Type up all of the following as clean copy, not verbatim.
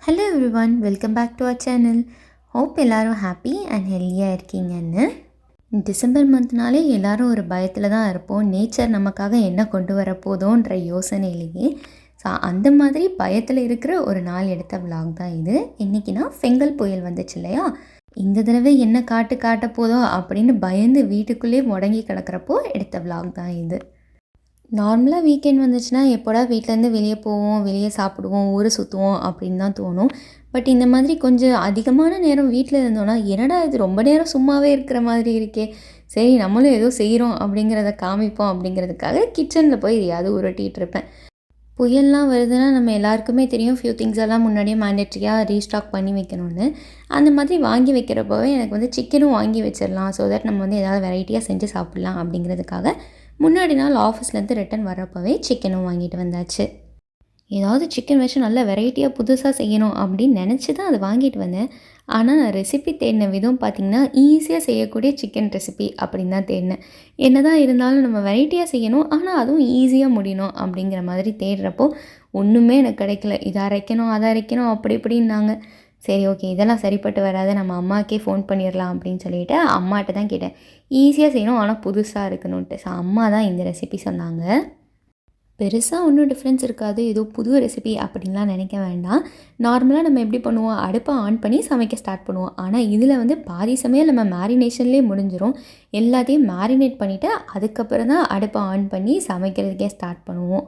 Hello everyone, welcome back to our channel. Hope எல்லோரும் happy and ஹெல்த்தியாக இருக்கீங்கன்னு. December மந்த்னாலே எல்லோரும் ஒரு பயத்தில் தான் இருப்போம். நேச்சர் நமக்காக என்ன கொண்டு வரப்போதோன்ற யோசனையிலேயே. ஸோ அந்த மாதிரி பயத்தில் இருக்கிற ஒரு நாள் எடுத்த விலாக் தான் இது. இன்றைக்கினா ஃபெங்கல் புயல் வந்துச்சு இல்லையா, இந்த தடவை என்ன காட்ட போதோ அப்படின்னு பயந்து வீட்டுக்குள்ளேயே முடங்கி கிடக்கிறப்போ எடுத்த விலாக் தான் இது. நார்மலாக வீக்கெண்ட் வந்துச்சுன்னா எப்போடா வீட்டிலேருந்து வெளியே போவோம், வெளியே சாப்பிடுவோம், ஊரை சுற்றுவோம் அப்படின்னு தான் தோணும். பட் இந்த மாதிரி கொஞ்சம் அதிகமான நேரம் வீட்டில் இருந்தோன்னா என்னடா இது ரொம்ப நேரம் சும்மாவே இருக்கிற மாதிரி இருக்கே, சரி நம்மளும் ஏதோ செய்கிறோம் அப்படிங்கிறத காமிப்போம் அப்படிங்கிறதுக்காக கிச்சனில் போய் எதையாவது உருட்டிகிட்டு இருப்பேன். புயல்லாம் வருதுன்னா நம்ம எல்லாருக்குமே தெரியும் ஃபியூ திங்ஸ் எல்லாம் முன்னாடியே மேண்டேட்ரியாக ரீஸ்டாக் பண்ணி வைக்கணும்னு. அந்த மாதிரி வாங்கி வைக்கிறப்பவே எனக்கு வந்து சிக்கனும் வாங்கி வச்சிடலாம், ஸோ தட் நம்ம வந்து ஏதாவது வெரைட்டியாக செஞ்சு சாப்பிட்லாம் அப்படிங்கிறதுக்காக முன்னாடி நாள் ஆஃபீஸ்லேருந்து ரிட்டன் வரப்போவே சிக்கனும் வாங்கிட்டு வந்தாச்சு. ஏதாவது சிக்கன் வச்சு நல்ல வெரைட்டியாக புதுசாக செய்யணும் அப்படின்னு நினச்சி தான் அதை வாங்கிட்டு வந்தேன். ஆனால் நான் ரெசிபி தேடின விதம் பார்த்திங்கன்னா ஈஸியாக செய்யக்கூடிய சிக்கன் ரெசிபி அப்படின்னு தான் தேடினேன். என்ன தான் இருந்தாலும் நம்ம வெரைட்டியாக செய்யணும், ஆனால் அதுவும் ஈஸியாக முடியணும் அப்படிங்கிற மாதிரி தேடுறப்போ ஒன்றுமே எனக்கு கிடைக்கல. இதை அரைக்கணும் அதை அரைக்கணும் அப்படி இப்படின்னாங்க. சரி ஓகே, இதெல்லாம் சரிப்பட்டு வராது, நம்ம அம்மாக்கே ஃபோன் பண்ணிடலாம் அப்படின்னு சொல்லிவிட்டு அம்மாட்ட தான் கேட்டேன். ஈஸியாக செய்யணும் ஆனால் புதுசாக இருக்கணுன்ட்டு. ஸோ அம்மா தான் இந்த ரெசிபி சொன்னாங்க. பெருசாக ஒன்றும் டிஃப்ரென்ஸ் இருக்காது, ஏதோ புது ரெசிபி அப்படின்லாம் நினைக்க வேண்டாம். நார்மலாக நம்ம எப்படி பண்ணுவோம், அடுப்பை ஆன் பண்ணி சமைக்க ஸ்டார்ட் பண்ணுவோம். ஆனால் இதில் வந்து பாதி சமையல் நம்ம மேரினேஷன்லேயே முடிஞ்சிடும். எல்லாத்தையும் மேரினேட் பண்ணிவிட்டு அதுக்கப்புறம் தான் அடுப்பை ஆன் பண்ணி சமைக்கிறதுக்கே ஸ்டார்ட் பண்ணுவோம்.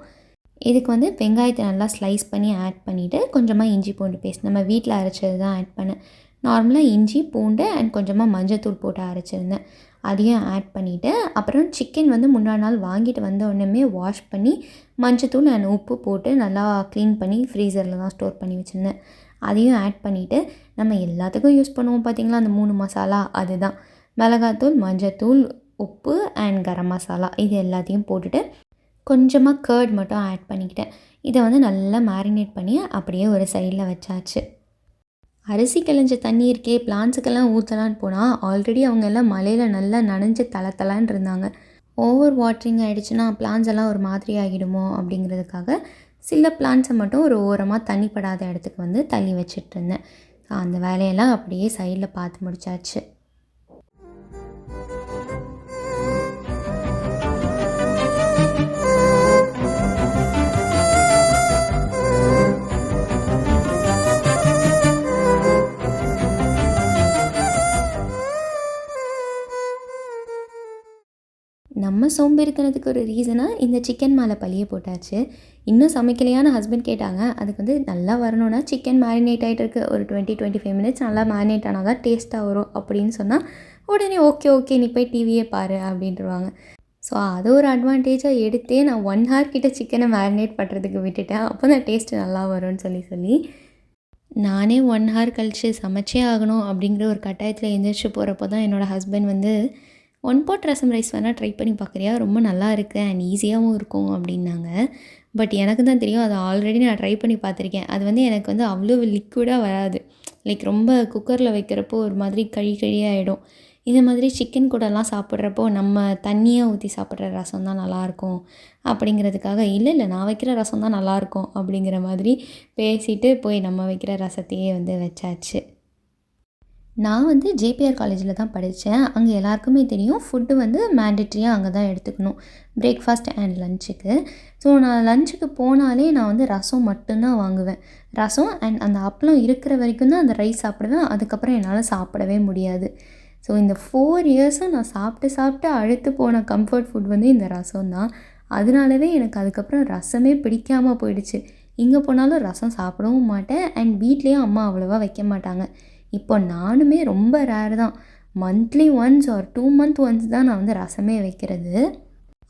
இதுக்கு வந்து வெங்காயத்தை நல்லா ஸ்லைஸ் பண்ணி ஆட் பண்ணிவிட்டு கொஞ்சமாக இஞ்சி பூண்டு பேஸ்ட் நம்ம வீட்டில் அரைச்சது தான் ஆட் பண்ணேன். நார்மலாக இஞ்சி பூண்டு அண்ட் கொஞ்சமாக மஞ்சத்தூள் போட்டு அரைச்சிருந்தேன், அதையும் ஆட் பண்ணிவிட்டு அப்புறம் சிக்கன் வந்து முன்னாடி நாள் வாங்கிட்டு வந்த உடனே வாஷ் பண்ணி மஞ்சத்தூள் அண்ட் உப்பு போட்டு நல்லா க்ளீன் பண்ணி ஃப்ரீசரில் தான் ஸ்டோர் பண்ணி வச்சுருந்தேன். அதையும் ஆட் பண்ணிவிட்டு நம்ம எல்லாத்துக்கும் யூஸ் பண்ணுவோம் பார்த்திங்களா அந்த 3 மசாலா, அதுதான் மிளகாத்தூள், மஞ்சத்தூள், உப்பு அண்ட் கரம் மசாலா, இது எல்லாத்தையும் போட்டுட்டு கொஞ்சமாக கர்ட் மட்டும் ஆட் பண்ணிக்கிட்டேன். இதை வந்து நல்லா மேரினேட் பண்ணி அப்படியே ஒரு சைடில் வச்சாச்சு. அரிசி களைஞ்ச தண்ணி இருக்கே பிளான்ஸுக்கெல்லாம் ஊற்றலான்னு போனால் ஆல்ரெடி அவங்க எல்லாம் மழையில் நல்லா நனைஞ்சு தளன்னு இருந்தாங்க. ஓவர் வாட்டரிங் ஆகிடுச்சுன்னா பிளான்ஸ் எல்லாம் ஒரு மாதிரி ஆகிடுமோ அப்படிங்கிறதுக்காக சில பிளான்ஸை மட்டும் ஒரு ஓரமாக தண்ணி படாத இடத்துக்கு வந்து தள்ளி வச்சிட்டு இருந்தேன். அந்த வேலையெல்லாம் அப்படியே சைடில் பார்த்து முடிச்சாச்சு. நம்ம சோம்பேறித்தனத்துக்கு ஒரு ரீசனாக இந்த சிக்கன் மேலே பழிய போட்டாச்சு. இன்னும் சமைக்கலையான ஹஸ்பண்ட் கேட்டாங்க. அதுக்கு வந்து நல்லா வரணும்னா சிக்கன் மேரினேட் ஆகிட்டு இருக்குது, ஒரு 20-25 மினிட்ஸ் நல்லா மேரினேட் ஆனால் தான் டேஸ்ட்டாக வரும் அப்படின்னு சொன்னால் உடனே ஓகே நீ போய் டிவியே பாரு அப்படின்ட்டுருவாங்க. ஸோ அது ஒரு அட்வான்டேஜாக எடுத்தே நான் 1 ஹவர் கிட்ட சிக்கனை மேரினேட் பண்ணுறதுக்கு விட்டுட்டேன். அப்போ தான் டேஸ்ட்டு நல்லா வரும்னு சொல்லி நானே 1 ஹவர் கழித்து சமைச்சே ஆகணும் அப்படிங்கிற ஒரு கட்டாயத்தில் எழுந்திரிச்சு போகிறப்போ தான் என்னோடய ஹஸ்பண்ட் வந்து 1 பாட் ரசம் ரைஸ் வேணால் ட்ரை பண்ணி பார்க்குறியா, ரொம்ப நல்லா இருக்குது அண்ட் ஈஸியாகவும் இருக்கும் அப்படின்னாங்க. பட் எனக்கு தான் தெரியும், அதை ஆல்ரெடி நான் ட்ரை பண்ணி பார்த்துருக்கேன். அது வந்து எனக்கு வந்து அவ்வளோ லிக்விடாக வராது. லைக் ரொம்ப குக்கரில் வைக்கிறப்போ ஒரு மாதிரி ஆகிடும். இந்த மாதிரி சிக்கன் கூடலாம் சாப்பிட்றப்போ நம்ம தண்ணியாக ஊற்றி சாப்பிட்ற ரசம் தான் நல்லாயிருக்கும் அப்படிங்கிறதுக்காக இல்லை நான் வைக்கிற ரசம் தான் நல்லாயிருக்கும் அப்படிங்கிற மாதிரி பேசிட்டு போய் நம்ம வைக்கிற ரசத்தையே வந்து வச்சாச்சு. நான் வந்து ஜேபிஆர் காலேஜில் தான் படித்தேன். அங்கே எல்லாருக்குமே தெரியும் ஃபுட்டு வந்து மேண்டேட்ரியாக அங்கே தான் எடுத்துக்கணும், பிரேக்ஃபாஸ்ட் அண்ட் லஞ்சுக்கு. ஸோ நான் லஞ்சுக்கு போனாலே நான் வந்து ரசம் மட்டும்தான் வாங்குவேன். ரசம் அண்ட் அந்த அப்பளம் இருக்கிற வரைக்கும் தான் அந்த ரைஸ் சாப்பிடுவேன். அதுக்கப்புறம் என்னால் சாப்பிடவே முடியாது. ஸோ இந்த 4 இயர்ஸும் நான் சாப்பிட்டு அழுத்து போன கம்ஃபர்ட் ஃபுட் வந்து இந்த ரசம் தான். அதனாலவே எனக்கு அதுக்கப்புறம் ரசமே பிடிக்காமல் போயிடுச்சு. எங்கே போனாலும் ரசம் சாப்பிடவும் மாட்டேன் அண்ட் வீட்லேயும் அம்மா அவ்வளோவா வைக்க மாட்டாங்க. இப்போ நானுமே ரொம்ப ரேர் தான், monthly once or 2 month once தான் நான் வந்து ரசமே வைக்கிறது.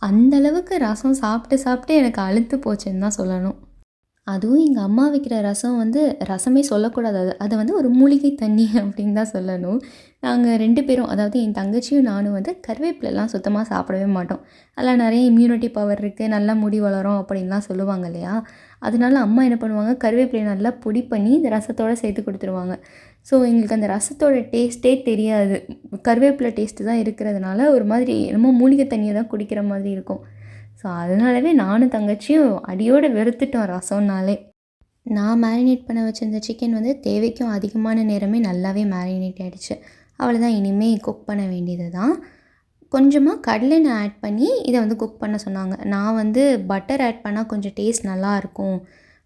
அந்தளவுக்கு ரசம் சாப்பிட்டு எனக்கு அலுத்து போச்சுன்னு தான் சொல்லணும். அதுவும் எங்கள் அம்மா வைக்கிற ரசம் வந்து ரசமே சொல்லக்கூடாது, அதை வந்து ஒரு மூலிகை தண்ணி அப்படின்னு தான் சொல்லணும். நாங்கள் 2 பேரும், அதாவது என் தங்கச்சியும் நானும் வந்து கருவேப்பிலெலாம் சுத்தமாக சாப்பிடவே மாட்டோம். அதில் நிறைய இம்யூனிட்டி பவர் இருக்குது, நல்லா முடி வளரும் அப்படின்லாம் சொல்லுவாங்க இல்லையா. அதனால அம்மா என்ன பண்ணுவாங்க, கருவேப்பிலையை நல்லா பொடி பண்ணி இந்த ரசத்தோடு சேர்த்து கொடுத்துருவாங்க. ஸோ எங்களுக்கு அந்த ரசத்தோட டேஸ்ட்டே தெரியாது, கருவேப்பிலை டேஸ்ட்டு தான் இருக்கிறதுனால ஒரு மாதிரி என்னமோ மூலிகை தண்ணியை தான் குடிக்கிற மாதிரி இருக்கும். ஸோ அதனாலவே நானும் தங்கச்சியும் அடியோடு வெறுத்துட்டோம் ரசம்னாலே. நான் மேரினேட் பண்ண வச்சிருந்த சிக்கன் வந்து தேவைக்கும் அதிகமான நேரமே நல்லாவே மேரினேட் ஆகிடுச்சு. அவ்வளோதான், இனிமேல் குக் பண்ண வேண்டியது தான். கொஞ்சமாக கடலெண்ணெய் ஆட் பண்ணி இதை வந்து குக் பண்ண சொன்னாங்க. நான் வந்து பட்டர் ஆட் பண்ணால் கொஞ்சம் டேஸ்ட் நல்லாயிருக்கும்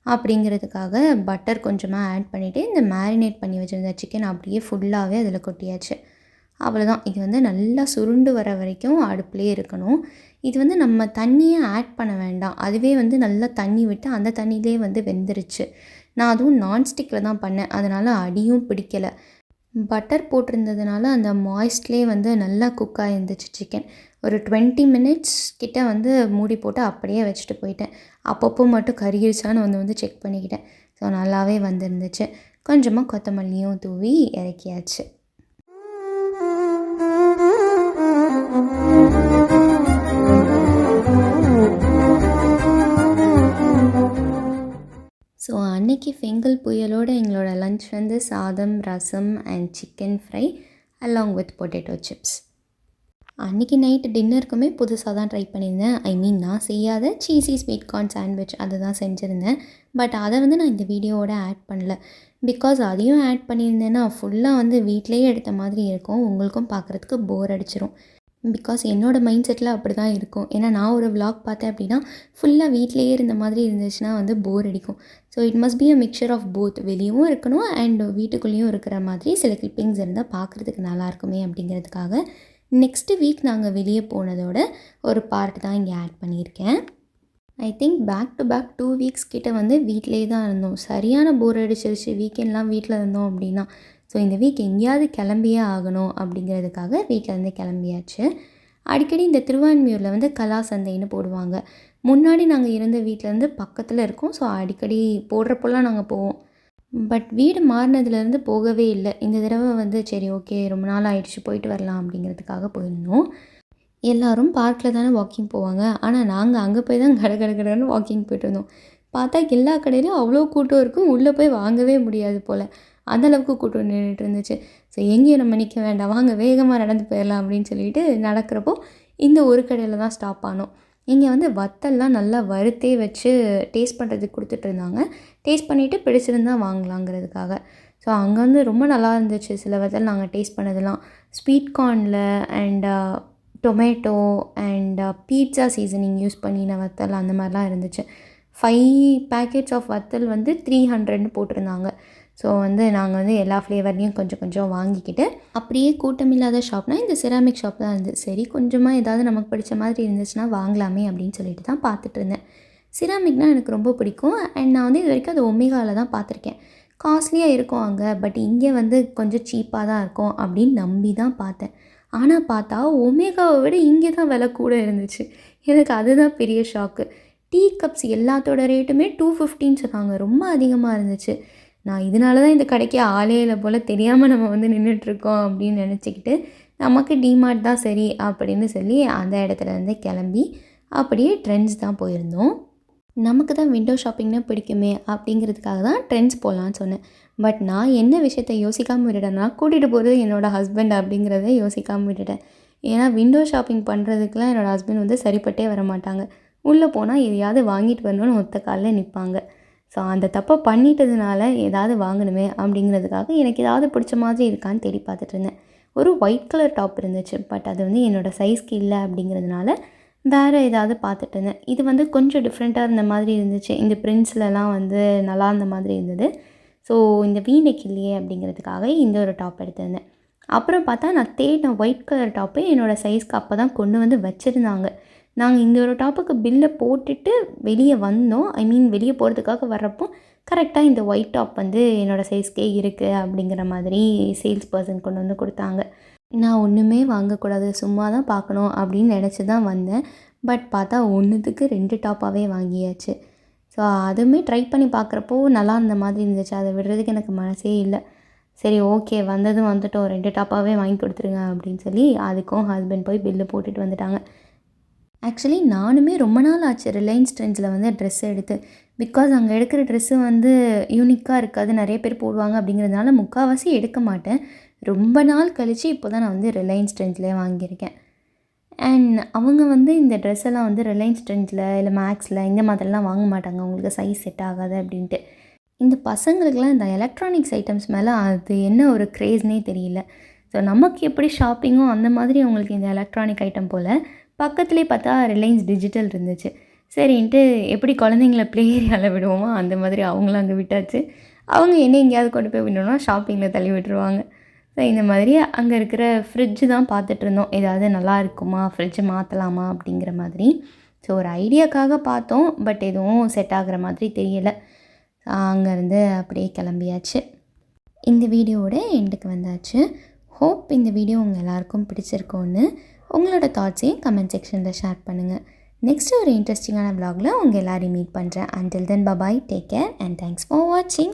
அப்படிங்கிறதுக்காக பட்டர் கொஞ்சமாக ஆட் பண்ணிவிட்டு இந்த மேரினேட் பண்ணி வச்சுருந்த சிக்கன் அப்படியே ஃபுல்லாகவே அதில் கொட்டியாச்சு. அவ்வளோதான், இது வந்து நல்லா சுருண்டு வர வரைக்கும் அடுப்புலேயே இருக்கணும். இது வந்து நம்ம தண்ணியே ஆட் பண்ண வேண்டாம், அதுவே வந்து நல்லா தண்ணி விட்டு அந்த தண்ணியிலே வந்து வெந்துருச்சு. நான் அதுவும் நான்ஸ்டிக்கில் தான் பண்ணேன், அதனால் அடியும் பிடிக்கலை. பட்டர் போட்டிருந்ததுனால அந்த மாய்ஸ்ட்லேயே வந்து நல்லா குக் ஆகிருந்துச்சு சிக்கன். ஒரு 20 மினிட்ஸ் கிட்ட வந்து மூடி போட்டு அப்படியே வச்சுட்டு போயிட்டேன். அப்பப்போ மட்டும் கறிகிருச்சான்னு வந்து செக் பண்ணிக்கிட்டேன். ஸோ நல்லாவே வந்துருந்துச்சு. கொஞ்சமாக கொத்தமல்லியும் தூவி இறக்கியாச்சு. ஸோ அன்றைக்கி ஃபெங்கல் புயலோட எங்களோட லன்ச் வந்து சாதம், ரசம் and chicken fry along with potato chips. அன்றைக்கி நைட்டு டின்னருக்குமே புதுசாக தான் ட்ரை பண்ணியிருந்தேன். நான் செய்யாத சீஸி ஸ்வீட் கார்ன் சாண்ட்விச் அதை தான் செஞ்சுருந்தேன். பட் அதை வந்து நான் இந்த வீடியோவோட ஆட் பண்ணல. பிகாஸ் அதையும் ஆட் பண்ணியிருந்தேன்னா ஃபுல்லாக வந்து வீட்டிலேயே எடுத்த மாதிரி இருக்கும், உங்களுக்கும் பார்க்குறதுக்கு போர் அடிச்சிரும். பிகாஸ் என்னோடய மைண்ட் செட்டில் அப்படி தான் இருக்கும். ஏன்னா நான் ஒரு விலாக் பார்த்தேன் அப்படின்னா ஃபுல்லாக வீட்டிலேயே இருந்த மாதிரி இருந்துச்சுன்னா வந்து போர் அடிக்கும். So it must be a mixture of both, வெளியவும் இருக்கணும் அண்ட் வீட்டுக்குள்ளேயும் இருக்கிற மாதிரி சில கிளிப்பிங்ஸ் இருந்தால் பார்க்குறதுக்கு நல்லாயிருக்குமே அப்படிங்கிறதுக்காக நெக்ஸ்ட்டு வீக் நாங்கள் வெளியே போனதோட ஒரு பார்ட் தான் இங்கே ஆட் பண்ணியிருக்கேன். I think back to back 2 weeks கிட்ட வந்து வீட்டிலே தான் இருந்தோம். சரியான போர் அடிச்சிருச்சு வீக்கெண்ட்லாம் வீட்டில் இருந்தோம் அப்படின்னா. ஸோ இந்த வீக் எங்கேயாவது கிளம்பியே ஆகணும் அப்படிங்கிறதுக்காக வீட்டிலேருந்து கிளம்பியாச்சு. அடிக்கடி இந்த திருவான்மியூரில் வந்து கலா சந்தைன்னு போடுவாங்க. முன்னாடி நாங்கள் இருந்த வீட்டிலேருந்து பக்கத்தில் இருக்கோம். ஸோ அடிக்கடி போடுறப்போலாம் நாங்கள் போவோம். பட் வீடு மாறினதுலேருந்து போகவே இல்லை. இந்த தடவை வந்து சரி ஓகே, ரொம்ப நாள் ஆயிடுச்சு போயிட்டு வரலாம் அப்படிங்கிறதுக்காக போயிருந்தோம். எல்லோரும் பார்க்கில் தானே வாக்கிங் போவாங்க, ஆனால் நாங்கள் அங்கே போய் தான் கடன்னு வாக்கிங் போய்ட்டு இருந்தோம். பார்த்தா எல்லா கடையிலும் அவ்வளோ கூட்டம் இருக்கும், உள்ளே போய் வாங்கவே முடியாது போல், அந்தளவுக்கு கூட்டம் நின்றுட்டு இருந்துச்சு. ஸோ எங்கேயும் நம்ம நிற்க வேண்டாம், வாங்க வேகமாக நடந்து போயிடலாம் அப்படின்னு சொல்லிட்டு நடக்கிறப்போ இந்த ஒரு கடையில் தான் ஸ்டாப் ஆனோம். இங்கே வந்து வத்தல்லாம் நல்லா வறுத்தே வச்சு டேஸ்ட் பண்ணுறதுக்கு கொடுத்துட்ருந்தாங்க. டேஸ்ட் பண்ணிவிட்டு பிடிச்சிருந்தா வாங்கலாங்கிறதுக்காக. ஸோ அங்கே வந்து ரொம்ப நல்லா இருந்துச்சு. சில வத்தல் நாங்கள் டேஸ்ட் பண்ணதெல்லாம் ஸ்வீட் கார்னில் and tomato and pizza seasoning use பண்ணின வத்தல் அந்த மாதிரிலாம் இருந்துச்சு. 5 பேக்கெட்ஸ் ஆஃப் வத்தல் வந்து 300ன்னு போட்டிருந்தாங்க. ஸோ வந்து நாங்கள் வந்து எல்லா ஃப்ளேவர்லேயும் கொஞ்சம் கொஞ்சம் வாங்கிக்கிட்டு அப்படியே கூட்டமில்லாத ஷாப்னால் இந்த செராமிக் ஷாப் தான் இருந்தது. சரி கொஞ்சமாக ஏதாவது நமக்கு பிடிச்ச மாதிரி இருந்துச்சுன்னா வாங்கலாமே அப்படின்னு சொல்லிட்டு தான் பார்த்துட்டு இருந்தேன். செராமிக்னால் எனக்கு ரொம்ப பிடிக்கும் அண்ட் நான் வந்து இது வரைக்கும் அது ஒமேகாவில் தான் பார்த்துருக்கேன். காஸ்ட்லியாக இருக்கும் அங்கே, பட் இங்கே வந்து கொஞ்சம் சீப்பாக தான் இருக்கும் அப்படின்னு நம்பி தான் பார்த்தேன். ஆனால் பார்த்தா ஒமேகாவை விட இங்கே தான் விலை கூட இருந்துச்சு. எனக்கு அதுதான் பெரிய ஷாக்கு. டீ கப்ஸ் எல்லாத்தோட ரேட்டுமே 250ன்னு சொன்னாங்க, ரொம்ப அதிகமாக இருந்துச்சு. நான் இதனால தான் இந்த கடைக்கு ஆளே இல்லை போல், தெரியாமல் நம்ம வந்து நின்றுட்டுருக்கோம் அப்படின்னு நினச்சிக்கிட்டு நமக்கு டிமார்ட் தான் சரி அப்படின்னு சொல்லி அந்த இடத்துலேருந்து கிளம்பி அப்படியே ட்ரெண்ட்ஸ் தான் போயிருந்தோம். நமக்கு தான் விண்டோ ஷாப்பிங்னா பிடிக்குமே அப்படிங்கிறதுக்காக தான் ட்ரெண்ட்ஸ் போகலான்னு சொன்னேன். பட் நான் என்ன விஷயத்தை யோசிக்காமல் விட்டுட்டேன்னா, கூட்டிகிட்டு போகிறது என்னோடய ஹஸ்பண்ட் அப்படிங்கிறத யோசிக்காமல் விட்டுட்டேன். ஏன்னா விண்டோ ஷாப்பிங் பண்ணுறதுக்குலாம் என்னோடய ஹஸ்பண்ட் வந்து சரிப்பட்டே வர மாட்டாங்க. உள்ளே போனால் எதையாவது வாங்கிட்டு வரணும்னு ஒத்த காலில் நிற்பாங்க. ஸோ அந்த தப்பை பண்ணிட்டதுனால ஏதாவது வாங்கணுமே அப்படிங்கிறதுக்காக எனக்கு ஏதாவது பிடிச்ச மாதிரி இருக்கான்னு தேடி பார்த்துட்டு இருந்தேன். ஒரு ஒயிட் கலர் டாப் இருந்துச்சு, பட் அது வந்து என்னோடய சைஸ்க்கு இல்லை அப்படிங்கிறதுனால வேறு ஏதாவது பார்த்துட்டு இருந்தேன். இது வந்து கொஞ்சம் டிஃப்ரெண்ட்டாக இருந்த மாதிரி இருந்துச்சு. இந்த பிரிண்ட்ஸ்லலாம் வந்து நல்லா இருந்த மாதிரி இருந்தது. ஸோ இந்த வீநெக் இல்லையே அப்படிங்கிறதுக்காக இந்த ஒரு டாப் எடுத்திருந்தேன். அப்புறம் பார்த்தா நான் தேடின ஒயிட் கலர் டாப்பு என்னோடய சைஸ்க்கு அப்போ தான் கொண்டு வந்து வச்சுருந்தாங்க. நாங்கள் இந்த ஒரு டாப்புக்கு பில்லை போட்டுட்டு வெளியே வந்தோம். வெளியே போகிறதுக்காக வர்றப்போ கரெக்டாக இந்த ஒயிட் டாப் வந்து என்னோடய சைஸ்க்கே இருக்குது அப்படிங்கிற மாதிரி சேல்ஸ் பர்சன் கொண்டு வந்து கொடுத்தாங்க. நான் ஒன்றுமே வாங்கக்கூடாது, சும்மா தான் பார்க்கணும் அப்படின்னு நினச்சி தான் வந்தேன். பட் பார்த்தா ஒன்றுத்துக்கு 2 டாப்பாகவே வாங்கியாச்சு. ஸோ அதுவுமே ட்ரை பண்ணி பார்க்குறப்போ நல்லா இருந்த மாதிரி இருந்துச்சு. அதை விடுறதுக்கு எனக்கு மனசே இல்லை. சரி ஓகே, வந்ததும் வந்துட்டோம், 2 டாப்பாகவே வாங்கி கொடுத்துருங்க அப்படின்னு சொல்லி அதுக்கும் ஹஸ்பண்ட் போய் பில்லு போட்டுட்டு வந்துட்டாங்க. ஆக்சுவலி நானுமே ரொம்ப நாள் ஆச்சு ரிலையன்ஸ் ட்ரெண்ட்ஸில் வந்து ட்ரெஸ் எடுத்து. பிகாஸ் அங்கே எடுக்கிற ட்ரெஸ்ஸு வந்து யூனிக்காக இருக்காது, நிறைய பேர் போடுவாங்க அப்படிங்கிறதுனால முக்கால்வாசி எடுக்க மாட்டேன். ரொம்ப நாள் கழித்து இப்போ தான் நான் வந்து ரிலையன்ஸ் ட்ரெண்ட்ஸ்லேயே வாங்கியிருக்கேன். அண்ட் அவங்க வந்து இந்த ட்ரெஸ் எல்லாம் வந்து ரிலையன்ஸ் ட்ரெண்ட்ஸில் இல்லை மேக்ஸில் இந்த மாதிரிலாம் வாங்க மாட்டாங்க, அவங்களுக்கு சைஸ் செட் ஆகாது அப்படின்ட்டு. இந்த பசங்களுக்கெலாம் இந்த எலக்ட்ரானிக்ஸ் ஐட்டம்ஸ் மேலே அது என்ன ஒரு க்ரேஸ்னே தெரியல. ஸோ நமக்கு எப்படி ஷாப்பிங்கோ அந்த மாதிரி அவங்களுக்கு இந்த எலக்ட்ரானிக் ஐட்டம் போல். பக்கத்துலேயே பார்த்தா ரிலையன்ஸ் டிஜிட்டல் இருந்துச்சு. சரின்ட்டு எப்படி குழந்தைங்கள ப்ளே ஏரியாவில் விடுவோமோ அந்த மாதிரி அவங்களும் அங்கே விட்டாச்சு. அவங்க என்ன எங்கேயாவது கொண்டு போய் விடணும்னா ஷாப்பிங்கில் தள்ளி விட்டுருவாங்க. ஸோ இந்த மாதிரி அங்கே இருக்கிற ஃப்ரிட்ஜு தான் பார்த்துட்ருந்தோம். ஏதாவது நல்லா இருக்குமா, ஃப்ரிட்ஜு மாற்றலாமா அப்படிங்கிற மாதிரி. ஸோ ஒரு ஐடியாக்காக பார்த்தோம். பட் எதுவும் செட் ஆகிற மாதிரி தெரியலை. அங்கேருந்து அப்படியே கிளம்பியாச்சு. இந்த வீடியோவோட எண்டுக்கு வந்தாச்சு. ஹோப் இந்த வீடியோ உங்கள் எல்லாருக்கும் பிடிச்சிருக்கோன்னு. உங்களோட தாட்ஸையும் கமெண்ட் செக்ஷனில் ஷேர் பண்ணுங்கள். நெக்ஸ்ட்டு ஒரு இன்ட்ரெஸ்டிங்கான vlogல உங்கள் எல்லாரையும் மீட் பண்ணுறேன். Until then, bye bye, take care and thanks for watching.